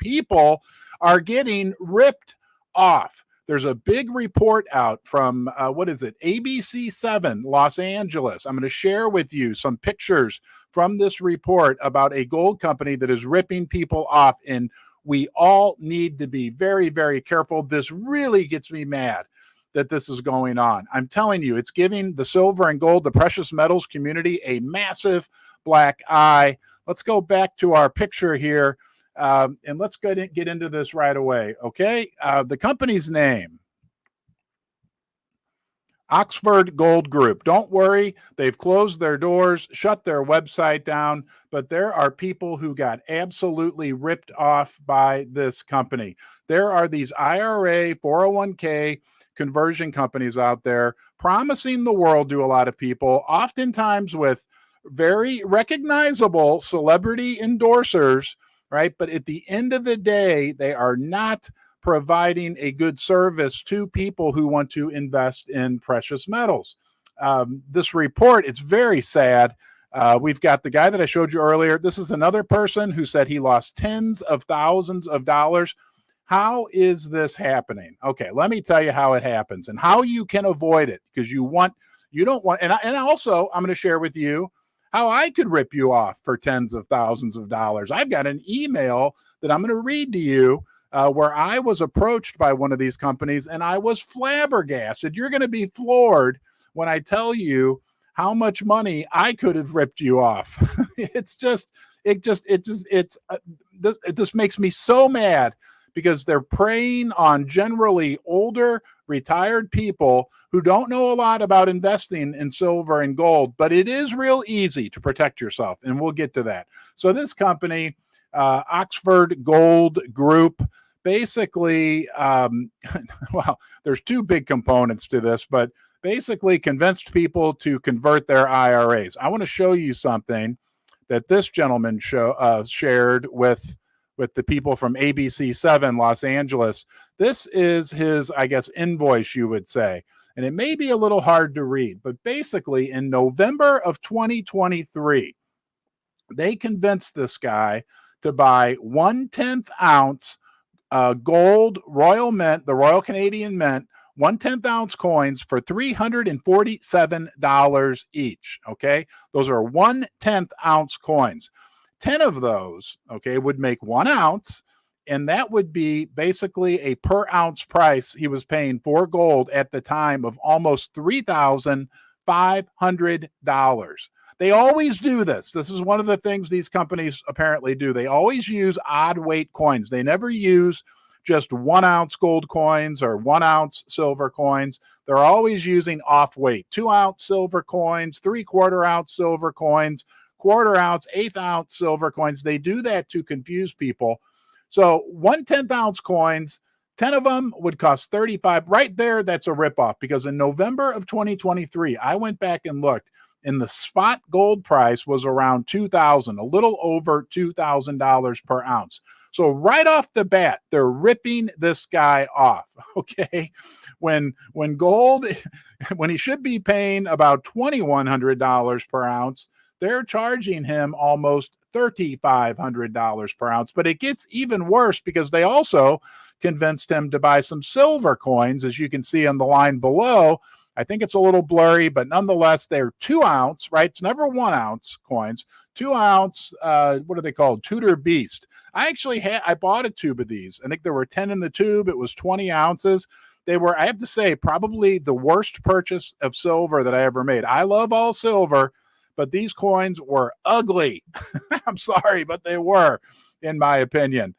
People are getting ripped off. There's a big report out from, what is it, ABC7 Los Angeles. I'm going to share with you some pictures from this report about a gold company that is ripping people off. And we all need to be very, very careful. This really gets me mad that this is going on. I'm telling you, it's giving the silver and gold, the precious metals community, a massive black eye. Let's go back to our picture here. And let's get into this right away, okay? The company's name, Oxford Gold Group. Don't worry, they've closed their doors, shut their website down, but there are people who got absolutely ripped off by this company. There are these IRA, 401k conversion companies out there promising the world to a lot of people, oftentimes with very recognizable celebrity endorsers, right? But at the end of the day, they are not providing a good service to people who want to invest in precious metals. This report, it's very sad. We've got the guy that I showed you earlier. This is another person who said he lost tens of thousands of dollars. How is this happening? Okay, let me tell you how it happens and how you can avoid it, because you don't want, and also I'm going to share with you how I could rip you off for tens of thousands of dollars. I've got an email that I'm going to read to you where I was approached by one of these companies and I was flabbergasted. You're going to be floored when I tell you how much money I could have ripped you off. It just makes me so mad, because they're preying on generally older, retired people who don't know a lot about investing in silver and gold, but it is real easy to protect yourself, and we'll get to that. So this company, Oxford Gold Group, basically, well, there's two big components to this, but basically convinced people to convert their IRAs. I want to show you something that this gentleman shared with the people from ABC7 Los Angeles. This is his, I guess, invoice, you would say. And it may be a little hard to read, but basically in November of 2023, they convinced this guy to buy 1/10 ounce gold Royal Mint, the Royal Canadian Mint, 1/10 ounce coins for $347 each. Okay. Those are 1/10 ounce coins. 10 of those, okay, would make 1 ounce. And that would be basically a per ounce price he was paying for gold at the time of almost $3,500. They always do this. This is one of the things these companies apparently do. They always use odd weight coins. They never use just 1 ounce gold coins or 1 ounce silver coins. They're always using off weight, 2 ounce silver coins, 3/4 ounce silver coins, 1/4 ounce, 1/8 ounce silver coins. They do that to confuse people. So 1/10 ounce coins, 10 of them would cost $35. Right there, that's a ripoff, because in November of 2023, I went back and looked, and the spot gold price was around $2,000, a little over $2,000 per ounce. So right off the bat, they're ripping this guy off. Okay. When gold, when he should be paying about $2,100 per ounce, they're charging him almost $3,500 per ounce. But it gets even worse, because they also convinced him to buy some silver coins, as you can see on the line below. I think it's a little blurry, but nonetheless, they're 2 ounce, right? It's never 1 ounce coins, 2 ounce, what are they called? Tudor Beast. I bought a tube of these. I think there were 10 in the tube. It was 20 ounces. They were, I have to say, probably the worst purchase of silver that I ever made. I love all silver, but these coins were ugly. I'm sorry, but they were, in my opinion.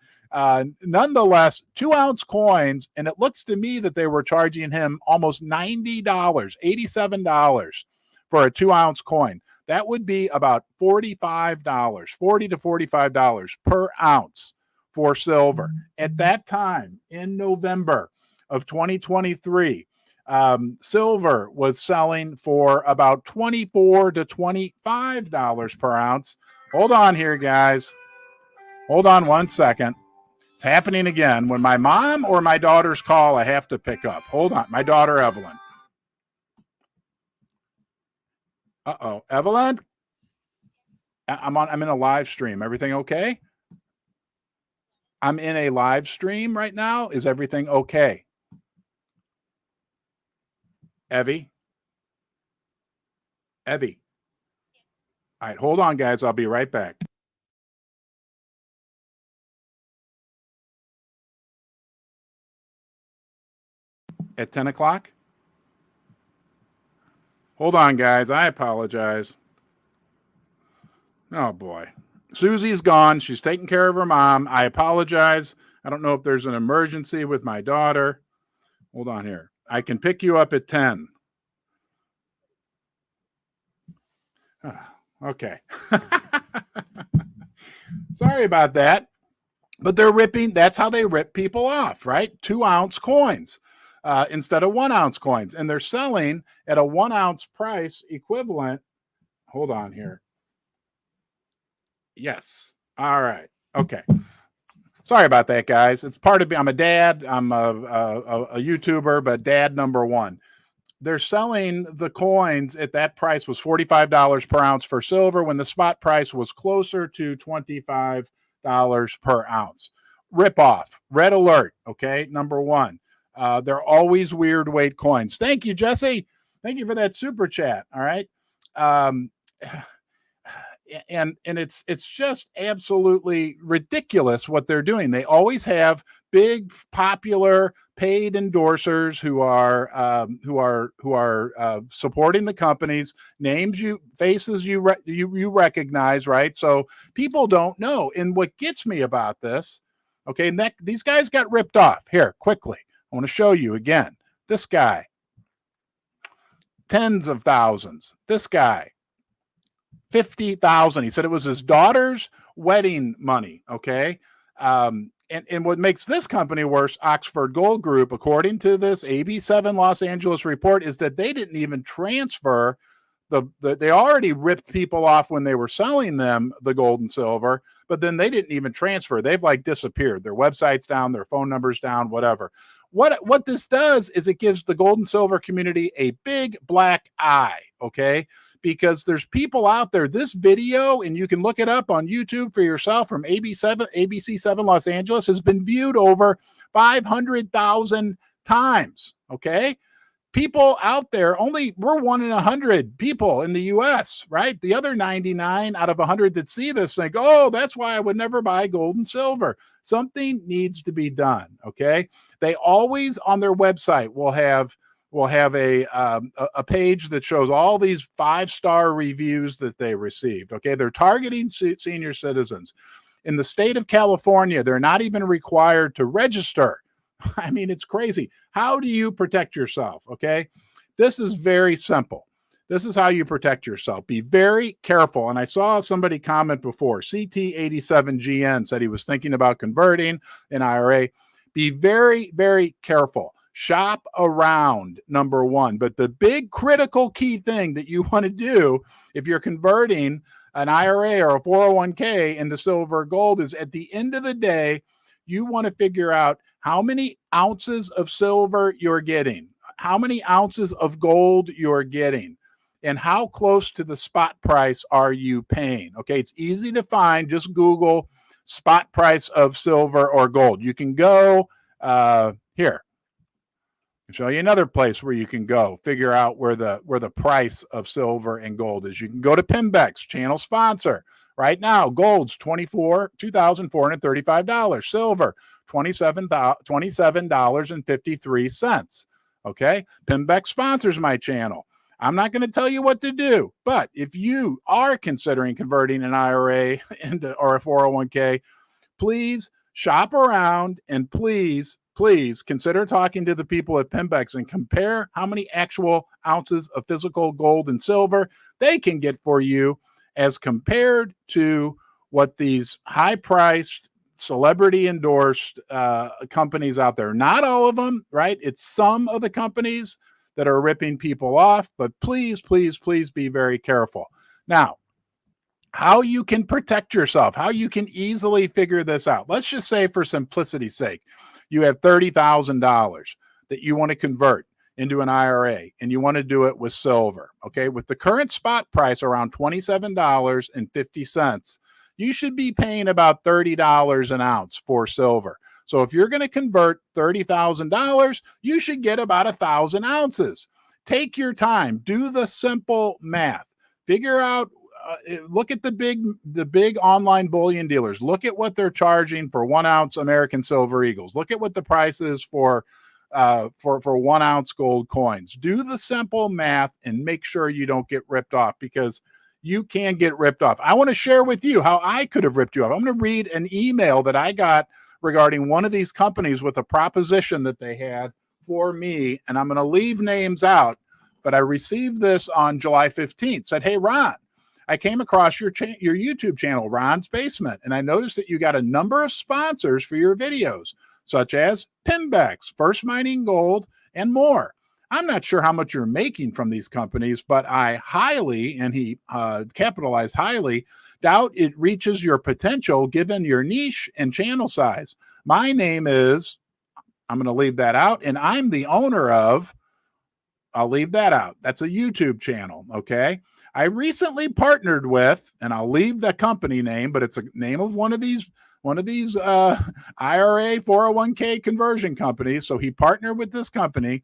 Nonetheless, 2 ounce coins, and it looks to me that they were charging him almost $90, $87 for a 2 ounce coin. That would be about $45, $40 to $45 per ounce for silver. At that time, in November of 2023, silver was selling for about $24 to $25 per ounce. Hold on here, guys. Hold on one second. It's happening again. When my mom or my daughters call, I have to pick up. Hold on. My daughter, Evelyn. Uh-oh. Evelyn? I'm in a live stream. Everything okay? I'm in a live stream right now. Is everything okay? Evie? Evie? All right, hold on, guys. I'll be right back. At 10 o'clock? Hold on, guys. I apologize. Oh, boy. Susie's gone. She's taking care of her mom. I apologize. I don't know if there's an emergency with my daughter. Hold on here. I can pick you up at 10. Okay. Sorry about that. But they're ripping, that's how they rip people off, right? 2-ounce coins instead of 1-ounce coins. And they're selling at a 1-ounce price equivalent. Hold on here. Yes. All right. Okay. Sorry about that, guys. It's part of, I'm a dad. I'm a YouTuber, but dad number one. They're selling the coins at that price was $45 per ounce for silver when the spot price was closer to $25 per ounce. Rip off. Red alert. Okay. Number one. They're always weird weight coins. Thank you, Jesse. Thank you for that super chat. All right. And it's just absolutely ridiculous what they're doing. They always have big, popular, paid endorsers who are supporting the companies, names faces you recognize, right? So people don't know. And what gets me about this, okay, these guys got ripped off. Here, quickly, I want to show you again. This guy, tens of thousands. This guy, 50,000. He said it was his daughter's wedding money. Okay. And what makes this company worse, Oxford Gold Group, according to this AB7 Los Angeles report, is that they didn't even transfer they already ripped people off when they were selling them the gold and silver, but then they didn't even transfer. They've like disappeared. Their website's down, their phone number's down, whatever. What this does is it gives the gold and silver community a big black eye. Okay. Because there's people out there, this video, and you can look it up on YouTube for yourself from ABC7 Los Angeles, has been viewed over 500,000 times. Okay. People out there, we're 1 in 100 people in the US, right? The other 99 out of 100 that see this think, oh, that's why I would never buy gold and silver. Something needs to be done. Okay. They always on their website will have a page that shows all these 5-star reviews that they received. Okay. They're targeting senior citizens. In the state of California, they're not even required to register. I mean, it's crazy. How do you protect yourself? Okay. This is very simple. This is how you protect yourself. Be very careful. And I saw somebody comment before, CT87GN said he was thinking about converting an IRA. Be very, very careful. Shop around, number one. But the big critical key thing that you want to do if you're converting an IRA or a 401k into silver or gold is at the end of the day, you want to figure out how many ounces of silver you're getting, how many ounces of gold you're getting, and how close to the spot price are you paying. Okay, it's easy to find. Just Google spot price of silver or gold. You can go here. I'll show you another place where you can go figure out where the price of silver and gold is. You can go to Pimbex, channel sponsor. Right now, gold's $2,435. Silver, $27.53. Okay, Pimbex sponsors my channel. I'm not going to tell you what to do, but if you are considering converting an IRA or a 401k, please shop around and please consider talking to the people at Pimbex and compare how many actual ounces of physical gold and silver they can get for you as compared to what these high-priced, celebrity-endorsed companies out there. Not all of them, right? It's some of the companies that are ripping people off, but please be very careful. Now, how you can protect yourself, how you can easily figure this out. Let's just say for simplicity's sake, you have $30,000 that you want to convert into an IRA and you want to do it with silver. Okay. With the current spot price around $27.50, you should be paying about $30 an ounce for silver. So if you're going to convert $30,000, you should get about 1,000 ounces. Take your time, do the simple math, figure out, look at the big online bullion dealers. Look at what they're charging for 1 ounce American Silver Eagles. Look at what the price is for 1 ounce gold coins. Do the simple math and make sure you don't get ripped off, because you can get ripped off. I want to share with you how I could have ripped you off. I'm going to read an email that I got regarding one of these companies with a proposition that they had for me, and I'm going to leave names out, but I received this on July 15th. Said, hey, Ron, I came across your YouTube channel, Ron's Basement, and I noticed that you got a number of sponsors for your videos, such as Pinbex, First Mining Gold, and more. I'm not sure how much you're making from these companies, but I highly, and he capitalized highly, doubt it reaches your potential given your niche and channel size. My name is, I'm going to leave that out, and I'm the owner of, I'll leave that out. That's a YouTube channel, okay? I recently partnered with, and I'll leave the company name, but it's a name of one of these IRA 401k conversion companies. So he partnered with this company,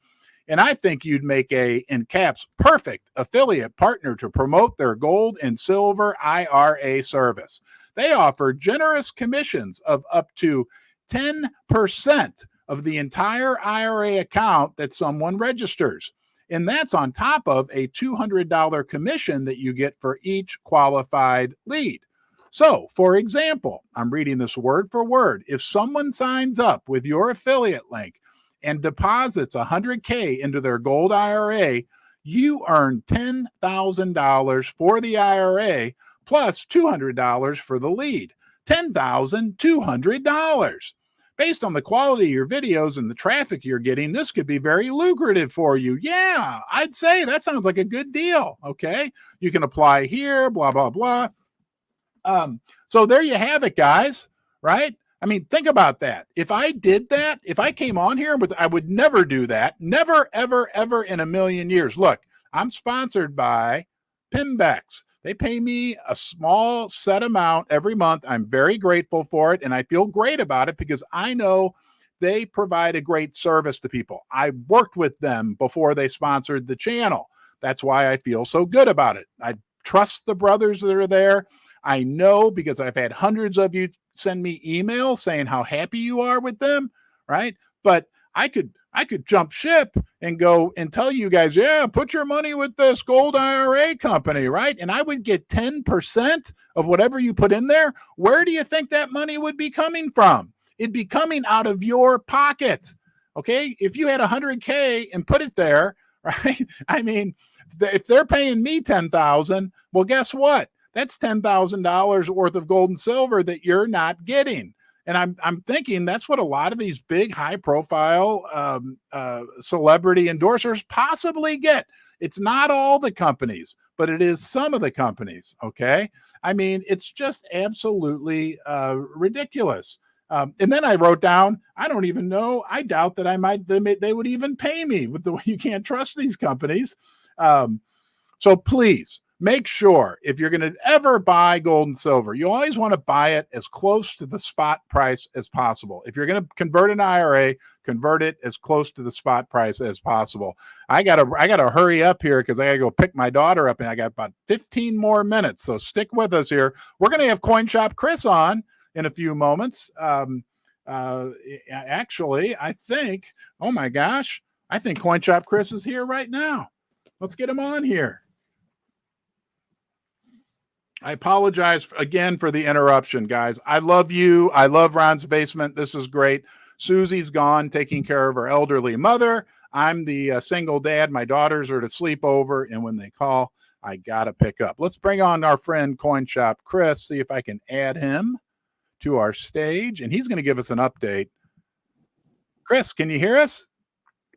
and I think you'd make a, in caps, perfect affiliate partner to promote their gold and silver IRA service. They offer generous commissions of up to 10% of the entire IRA account that someone registers. And that's on top of a $200 commission that you get for each qualified lead. So, for example, I'm reading this word for word. If someone signs up with your affiliate link and deposits $100K into their gold IRA, you earn $10,000 for the IRA plus $200 for the lead. $10,200. Based on the quality of your videos and the traffic you're getting, this could be very lucrative for you. Yeah, I'd say that sounds like a good deal. Okay, you can apply here, blah, blah, blah. So there you have it, guys, right? I mean, think about that. If I did that, if I came on here, I would never do that. Never, ever, ever in a million years. Look, I'm sponsored by Pinbex. They pay me a small set amount every month. I'm very grateful for it, and I feel great about it because I know they provide a great service to people. I worked with them before they sponsored the channel. That's why I feel so good about it. I trust the brothers that are there. I know because I've had hundreds of you send me emails saying how happy you are with them, right? But I could jump ship and go and tell you guys, yeah, put your money with this gold IRA company, right? And I would get 10% of whatever you put in there. Where do you think that money would be coming from? It'd be coming out of your pocket, okay? If you had 100K and put it there, right? I mean, if they're paying me $10,000, well, guess what? That's $10,000 worth of gold and silver that you're not getting. And I'm thinking that's what a lot of these big, high-profile celebrity endorsers possibly get. It's not all the companies, but it is some of the companies, okay? I mean, it's just absolutely ridiculous. And then I wrote down, I don't even know. I doubt that they would even pay me with the way you can't trust these companies. So please, make sure if you're going to ever buy gold and silver, you always want to buy it as close to the spot price as possible. If you're going to convert an IRA, convert it as close to the spot price as possible. I gotta hurry up here because I gotta go pick my daughter up, and I got about 15 more minutes. So stick with us here. We're going to have Coin Shop Chris on in a few moments. Actually, I think, oh my gosh, I think Coin Shop Chris is here right now. Let's get him on here. I apologize again for the interruption, guys. I love you. I love Ron's Basement. This is great. Susie's gone taking care of her elderly mother. I'm the single dad. My daughters are to sleep over, and when they call, I got to pick up. Let's bring on our friend Coin Shop Chris, see if I can add him to our stage, and he's going to give us an update. Chris, can you hear us?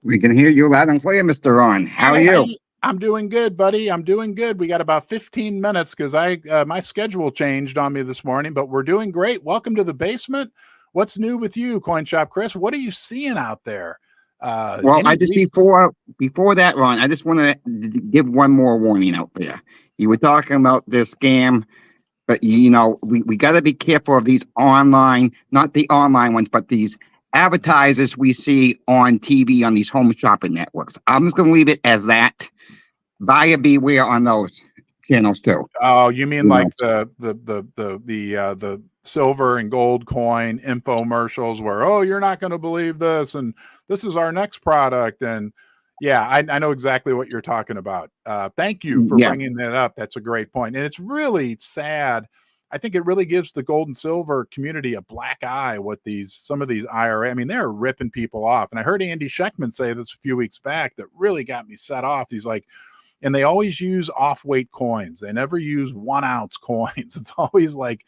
We can hear you loud and clear, Mr. Ron. How are you? I'm doing good, buddy. I'm doing good. We got about 15 minutes because my schedule changed on me this morning, but we're doing great. Welcome to the basement. What's new with you, Coin Shop Chris? What are you seeing out there? Well, before that, Ron, I just want to give one more warning out there. You were talking about this scam But we got to be careful of these online, not the online ones, but these advertisers we see on TV on these home shopping networks. I'm just going to leave it as that. Buyer beware on those channels too. Oh, you mean like the silver and gold coin infomercials where, oh, you're not going to believe this, and this is our next product, and yeah, I know exactly what you're talking about. Thank you for bringing that up. That's a great point, and it's really sad. I think it really gives the gold and silver community a black eye. What some of these IRA, I mean, they're ripping people off, and I heard Andy Schechtman say this a few weeks back that really got me set off. He's like, and they always use off-weight coins. They never use 1 ounce coins. It's always like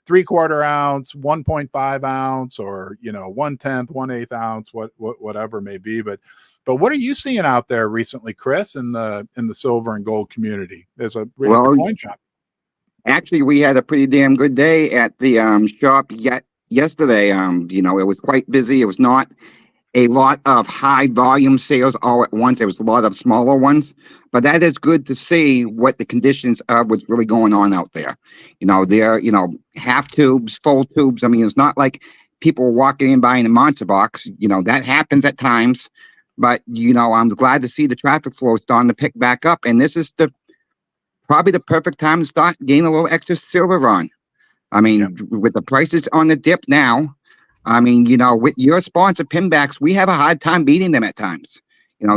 3/4 ounce, 1.5 ounce, or 1/10, 1/8 ounce, whatever it may be. But what are you seeing out there recently, Chris, in the silver and gold community? There's the coin shop. Actually, we had a pretty damn good day at the shop yesterday. It was quite busy. It was not a lot of high volume sales all at once. There was a lot of smaller ones, but that is good to see what the conditions of what's really going on out there. They're, half tubes, full tubes. I mean, it's not like people walking in buying a monster box. That happens at times, but, I'm glad to see the traffic flow starting to pick back up. And this is probably the perfect time to start getting a little extra silver on. I mean, with the prices on the dip now, I mean, with your sponsor Pinbacks, we have a hard time beating them at times.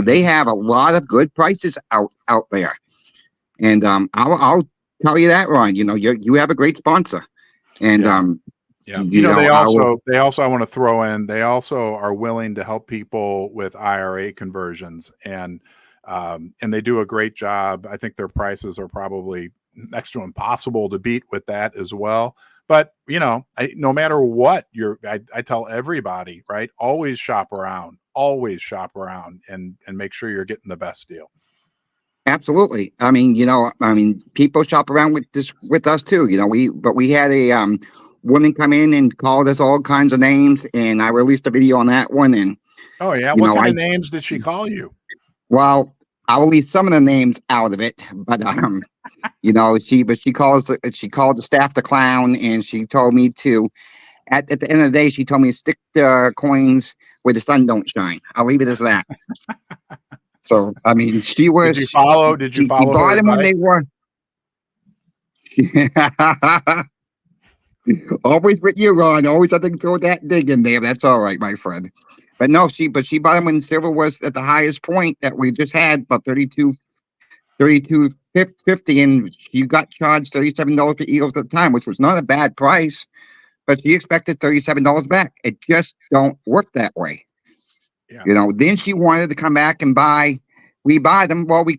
They have a lot of good prices out there. And I'll tell you that, Ron, you have a great sponsor. And they also I want to throw in, they also are willing to help people with IRA conversions, and they do a great job. I think their prices are probably next to impossible to beat with that as well. But, no matter what, I tell everybody, right, always shop around and make sure you're getting the best deal. Absolutely. I mean, people shop around with us too, we had a woman come in and called us all kinds of names, and I released a video on that one. And oh yeah, what kind of names did she call you? Well, I'll leave some of the names out of it, but she called the staff the clown, and she told me to, at the end of the day, she told me to stick the coins where the sun don't shine. I'll leave it as that. So, I mean, she was. Did you follow? She bought them when they were. Always with you, Ron. Always have to throw that dig in there. That's all right, my friend. But no, she bought them when silver was at the highest point that we just had, about 32.50, and she got charged $37 per Eagles at the time, which was not a bad price, but she expected $37 back. It just don't work that way. Yeah. Then she wanted to come back and buy. We buy them. Well, we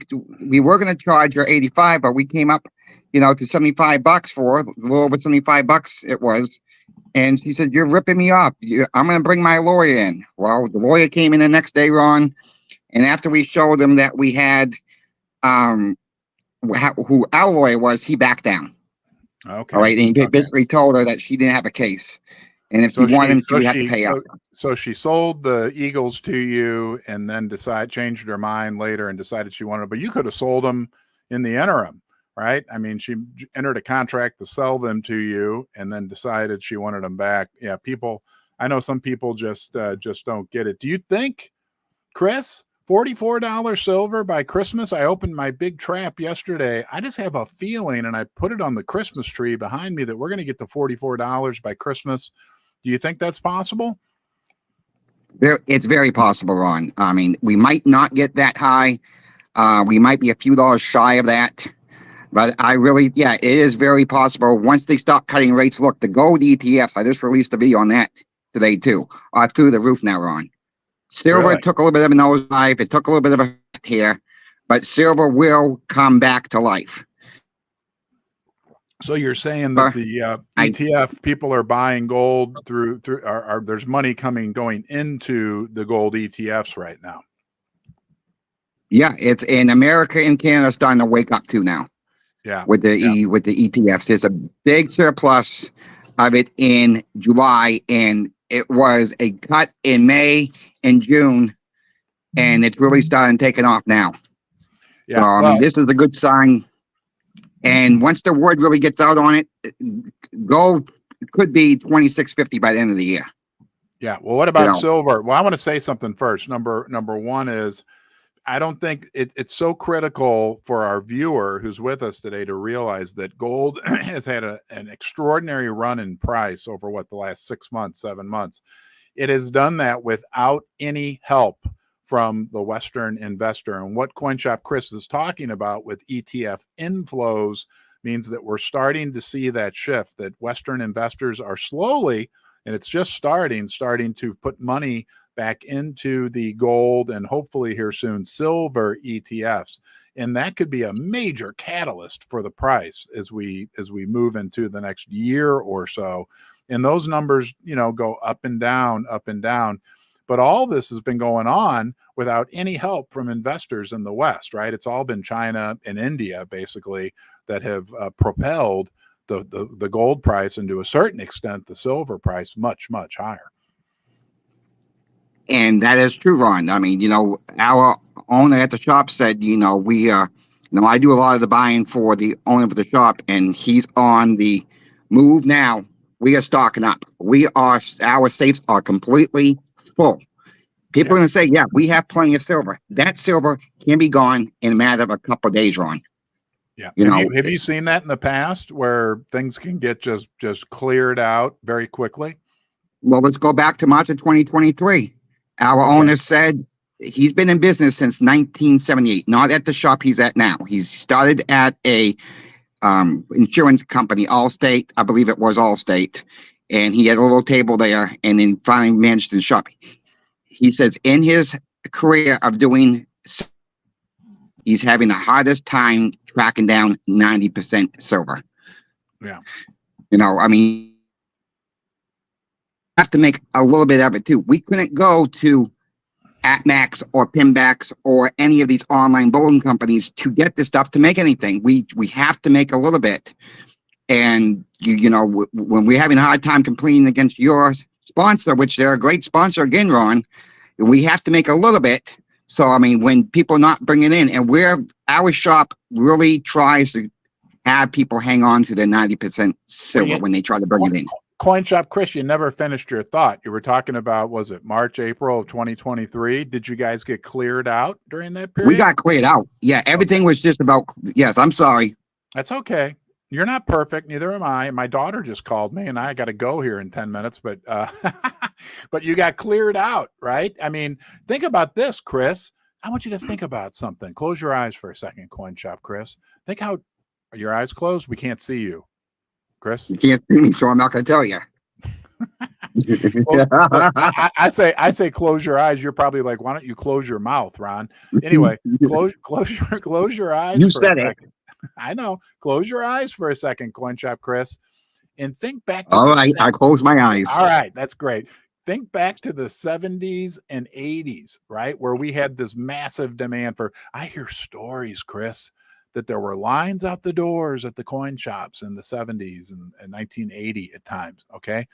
were going to charge her $85, but we came up, to $75 for a little over $75 it was. And she said, "You're ripping me off. I'm going to bring my lawyer in." Well, the lawyer came in the next day, Ron, and after we showed them that we had who our lawyer was, he backed down. Okay. All right, and he basically told her that she didn't have a case, and if you want him to, you have to pay up. So she sold the Eagles to you, and then changed her mind later and decided she wanted them. But you could have sold them in the interim. Right. I mean, she entered a contract to sell them to you and then decided she wanted them back. Yeah. I know some people just don't get it. Do you think, Chris, $44 silver by Christmas? I opened my big trap yesterday. I just have a feeling, and I put it on the Christmas tree behind me, that we're going to get to $44 by Christmas. Do you think that's possible? It's very possible, Ron. I mean, we might not get that high. We might be a few dollars shy of that. But it is very possible once they start cutting rates. Look, the gold ETFs, I just released a video on that today too, are through the roof now, Ron. Silver took a little bit of a nosedive. It took a little bit of a hit here, but silver will come back to life. So you're saying that the ETF people are buying gold through there's money going into the gold ETFs right now. Yeah, it's in America and Canada starting to wake up too now. Yeah, with the ETFs, there's a big surplus of it in July, and it was a cut in May and June, and it's really starting taking off now. Yeah, so, I mean, this is a good sign. And once the word really gets out on it, gold could be 2650 by the end of the year. Yeah. Well, what about silver? Well, I want to say something first. Number one is, I don't think it's so critical for our viewer who's with us today to realize that gold has had an extraordinary run in price over the last 6 months, 7 months. It has done that without any help from the Western investor. And what CoinShop Chris is talking about with ETF inflows means that we're starting to see that shift, that Western investors are slowly, and it's just starting to put money back into the gold and hopefully here soon silver ETFs. And that could be a major catalyst for the price as we move into the next year or so. And those numbers, go up and down, up and down. But all this has been going on without any help from investors in the West, right? It's all been China and India, basically, that have propelled the gold price, and to a certain extent, the silver price much, much higher. And that is true, Ron. I mean, our owner at the shop said, I do a lot of the buying for the owner of the shop, and he's on the move now. We are stocking up. Our safes are completely full. People are going to say, yeah, we have plenty of silver. That silver can be gone in a matter of a couple of days, Ron. Yeah. Have you seen that in the past where things can get just cleared out very quickly? Well, let's go back to March of 2023. Our owner said he's been in business since 1978, not at the shop he's at now. He started at a insurance company, Allstate. I believe it was Allstate. And he had a little table there, and then finally managed to shop. He says in his career of doing, he's having the hardest time tracking down 90% silver. Yeah. Have to make a little bit of it too. We couldn't go to AtMax or Pinbacks or any of these online bullion companies to get this stuff to make anything. We have to make a little bit. And when we're having a hard time competing against your sponsor, which they're a great sponsor again, Ron, we have to make a little bit. So when people not bringing in, and our shop really tries to have people hang on to their 90% silver when they try to bring it in. CoinShop Chris, you never finished your thought. You were talking about, was it March, April of 2023? Did you guys get cleared out during that period? We got cleared out. Yeah, everything was just about, yes, I'm sorry. That's okay. You're not perfect. Neither am I. My daughter just called me, and I got to go here in 10 minutes, but but you got cleared out, right? Think about this, Chris. I want you to think about something. Close your eyes for a second, CoinShop Chris. Think how, are your eyes closed? We can't see you. Chris? You can't see me, so I'm not going to tell you. Well, I say close your eyes. You're probably like, why don't you close your mouth, Ron? Anyway, close your eyes. You said it. I know. Close your eyes for a second, CoinShop Chris, and think back. All right, I close my eyes. All right, that's great. Think back to the 70s and 80s, right, where we had this massive demand for. I hear stories, Chris, that there were lines out the doors at the coin shops in the 70s and 1980 at times, okay?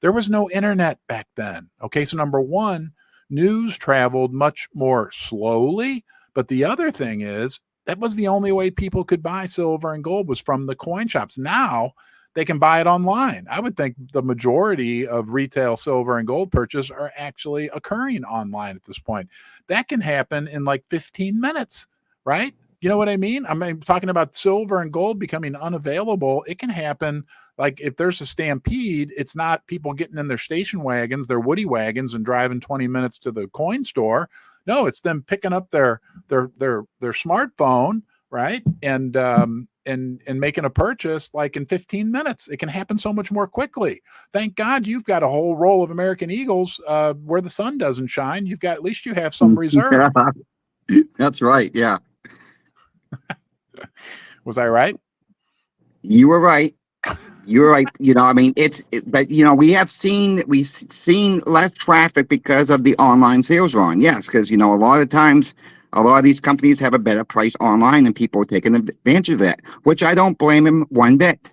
There was no internet back then, okay? So number one, news traveled much more slowly, but the other thing is that was the only way people could buy silver and gold was from the coin shops. Now they can buy it online. I would think the majority of retail silver and gold purchase are actually occurring online at this point. That can happen in like 15 minutes, right? You know what I mean? Talking about silver and gold becoming unavailable. It can happen. Like if there's a stampede, it's not people getting in their station wagons, their woody wagons, and driving 20 minutes to the coin store. No, it's them picking up their smartphone, right, and making a purchase like in 15 minutes. It can happen so much more quickly. Thank God you've got a whole roll of American Eagles where the sun doesn't shine. At least you have some reserve. That's right. Yeah. Was I right? You were right. You're right. But we've seen less traffic because of the online sales, Ron. Yes, because a lot of times, a lot of these companies have a better price online, and people are taking advantage of that. Which I don't blame them one bit.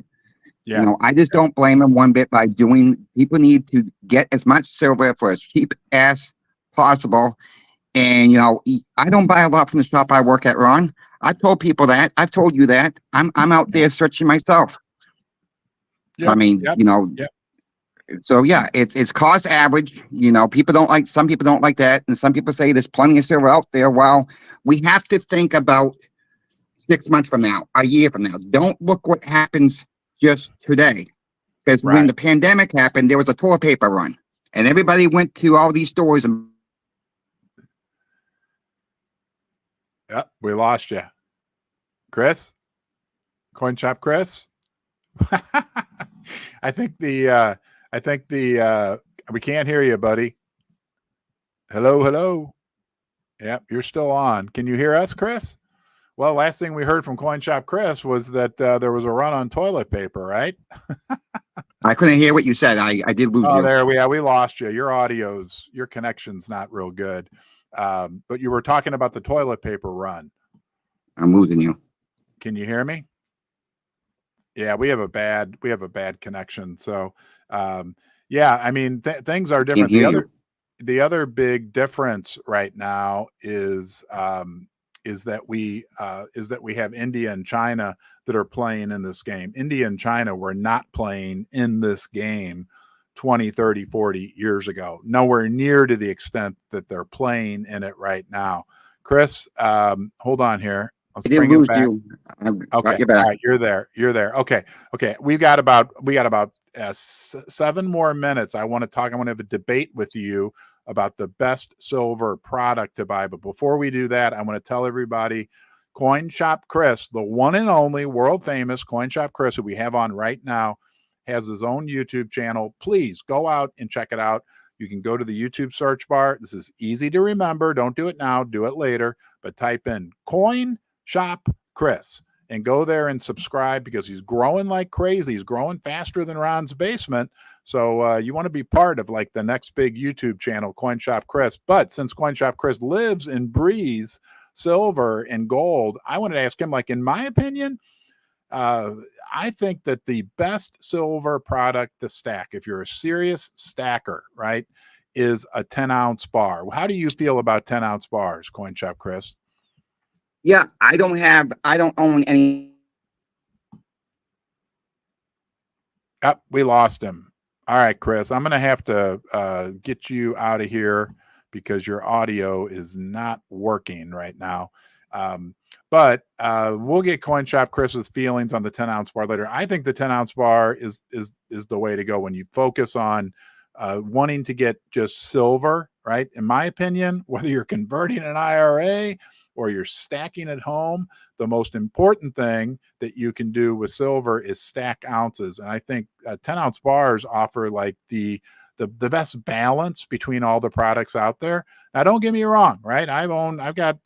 Yeah. I just don't blame them one bit by doing. People need to get as much silver for as cheap as possible. And I don't buy a lot from the shop I work at, Ron. I've told people that. I've told you that. I'm out there searching myself. Yep, I mean, yep, you know, yep. so yeah, it's cost average. You know, some people don't like that, and some people say there's plenty of silver out there. Well, we have to think about 6 months from now, a year from now. Don't look what happens just today. Because when Right. the pandemic happened, there was a toilet paper run, and everybody went to all these stores and Yep, we lost you, Chris. Coin Shop Chris. I think the we can't hear you, buddy. Hello, hello. Yep, you're still on. Can you hear us, Chris? Well, last thing we heard from Coin Shop Chris was that there was a run on toilet paper, right? I couldn't hear what you said. I did lose you. There we lost you. Your connection's not real good. But you were talking about the toilet paper run. I'm losing you. Can you hear me? Yeah, we have a bad connection. So, yeah, I mean, things are different. The other big difference right now is that we have India and China that are playing in this game. India and China were not playing in this game 20, 30, 40 years ago. Nowhere near to the extent that they're playing in it right now. Chris, hold on here. Let's bring him back. You. Okay. You back. All right. You're there. Okay. We got about 7 more minutes. I want to have a debate with you about the best silver product to buy. But before we do that, I want to tell everybody, Coin Shop Chris, the one and only world famous Coin Shop Chris, who we have on right now, has his own YouTube channel. Please go out and check it out. You can go to the YouTube search bar. This is easy to remember. Don't do it now. Do it later. But type in Coin Shop Chris and go there and subscribe, because he's growing like crazy. He's growing faster than Ron's Basement. So you want to be part of like the next big YouTube channel, Coin Shop Chris. But since Coin Shop Chris lives and breathes silver and gold, I wanted to ask him, like, in my opinion, I think that the best silver product to stack, if you're a serious stacker, right, is a 10-ounce bar. How do you feel about 10-ounce bars, Coin Shop Chris? Yeah, I don't own any. Yep, we lost him. All right, Chris, I'm going to have to get you out of here because your audio is not working right now. But we'll get Coin Shop Chris's feelings on the 10-ounce bar later. I think the 10-ounce bar is the way to go when you focus on wanting to get just silver, right? In my opinion, whether you're converting an IRA or you're stacking at home, the most important thing that you can do with silver is stack ounces. And I think 10-ounce bars offer like the best balance between all the products out there. Now, don't get me wrong, right? I've got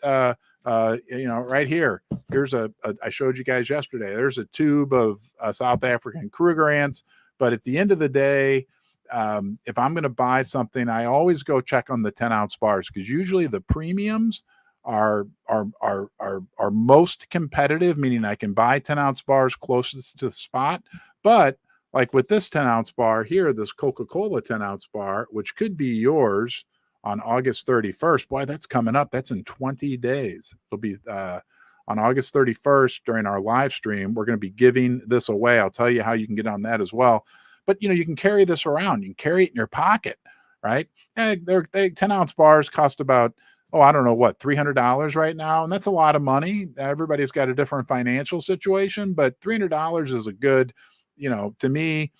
right here. Here's I showed you guys yesterday. There's a tube of South African Kruger ants. But at the end of the day, if I'm going to buy something, I always go check on the 10-ounce bars, because usually the premiums are most competitive, meaning I can buy 10-ounce bars closest to the spot. But like with this 10-ounce bar here, this Coca-Cola 10-ounce bar, which could be yours on August 31st. Boy, that's coming up. That's in 20 days. It'll be on August 31st during our live stream. We're going to be giving this away. I'll tell you how you can get on that as well. But, you can carry this around. You can carry it in your pocket, right? And 10-ounce bars cost about, I don't know what, $300 right now. And that's a lot of money. Everybody's got a different financial situation, but $300 is a good, to me,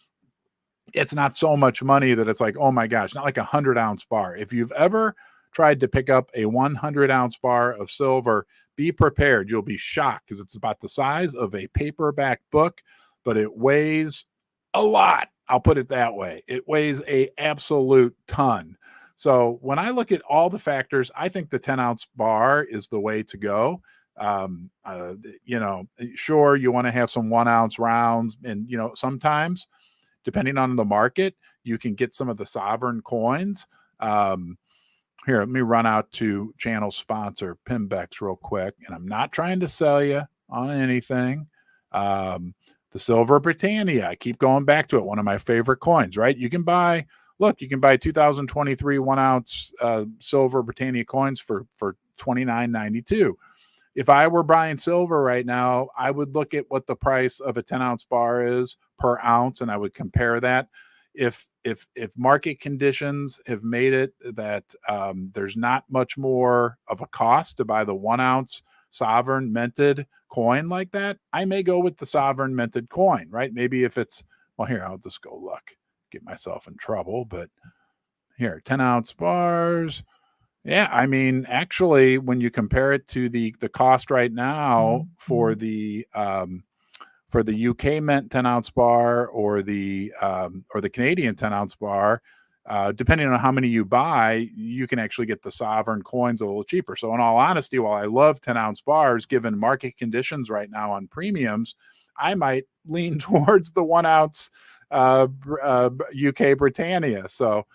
it's not so much money that it's like, oh my gosh, not like 100-ounce bar. If you've ever tried to pick up a 100-ounce bar of silver, be prepared. You'll be shocked, because it's about the size of a paperback book, but it weighs a lot. I'll put it that way. It weighs a absolute ton. So when I look at all the factors, I think the 10-ounce bar is the way to go. Sure, you want to have some 1-ounce rounds, and sometimes, depending on the market, you can get some of the sovereign coins. Here, let me run out to channel sponsor Pimbex real quick, and I'm not trying to sell you on anything. The Silver Britannia, I keep going back to it. One of my favorite coins, right? You can buy 2023 1-ounce Silver Britannia coins for $29.92. if I were buying silver right now, I would look at what the price of a 10-ounce bar is per ounce, and I would compare that. If market conditions have made it that there's not much more of a cost to buy the 1-ounce sovereign minted coin like that, I may go with the sovereign minted coin, right? Maybe if it's, well, here, I'll just go look, get myself in trouble, but here, 10-ounce bars. Yeah, I mean, actually, when you compare it to the cost right now for the UK mint 10-ounce bar or the Canadian 10-ounce bar, depending on how many you buy, you can actually get the sovereign coins a little cheaper. So in all honesty, while I love 10-ounce bars, given market conditions right now on premiums, I might lean towards the 1-ounce UK Britannia. So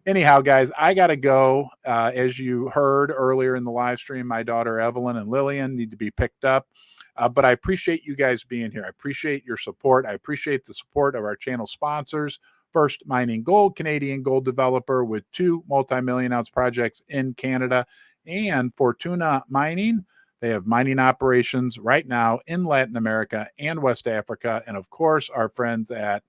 anyhow, guys, I got to go. As you heard earlier in the live stream, my daughter Evelyn and Lillian need to be picked up. But I appreciate you guys being here. I appreciate your support. I appreciate the support of our channel sponsors. First Mining Gold, Canadian gold developer with 2 multi-million ounce projects in Canada. And Fortuna Mining, they have mining operations right now in Latin America and West Africa. And of course, our friends at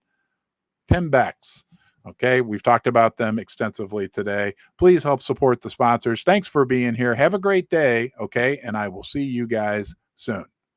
Pimbex. Okay, we've talked about them extensively today. Please help support the sponsors. Thanks for being here. Have a great day. Okay, and I will see you guys soon.